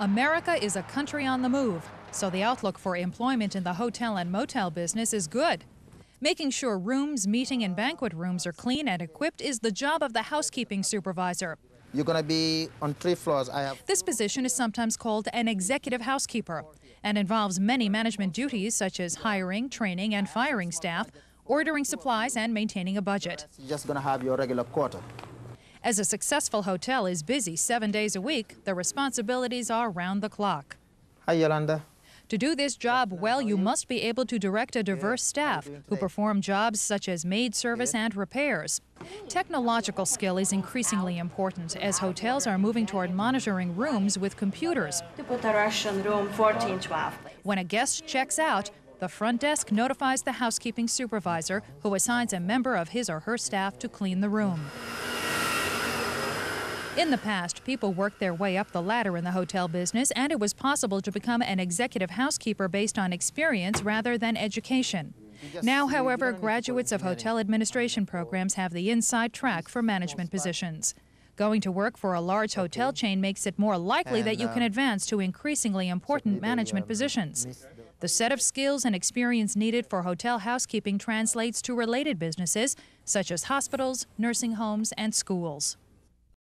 America is a country on the move, so the outlook for employment in the hotel and motel business is good. Making sure rooms, meeting and banquet rooms are clean and equipped is the job of the housekeeping supervisor. You're going to be on 3 floors. This position is sometimes called an executive housekeeper and involves many management duties such as hiring, training and firing staff, ordering supplies and maintaining a budget. You're just going to have your regular quota. As a successful hotel is busy 7 days a week, the responsibilities are round the clock. Hi, Yolanda. To do this job well, you must be able to direct a diverse staff who perform jobs such as maid service and repairs. Technological skill is increasingly important as hotels are moving toward monitoring rooms with computers. To put a Russian room 1412. When a guest checks out, the front desk notifies the housekeeping supervisor, who assigns a member of his or her staff to clean the room. In the past, people worked their way up the ladder in the hotel business, and it was possible to become an executive housekeeper based on experience rather than education. Now, however, graduates of hotel administration programs have the inside track for management positions. Going to work for a large hotel chain makes it more likely that you can advance to increasingly important management positions. The set of skills and experience needed for hotel housekeeping translates to related businesses such as hospitals, nursing homes, and schools.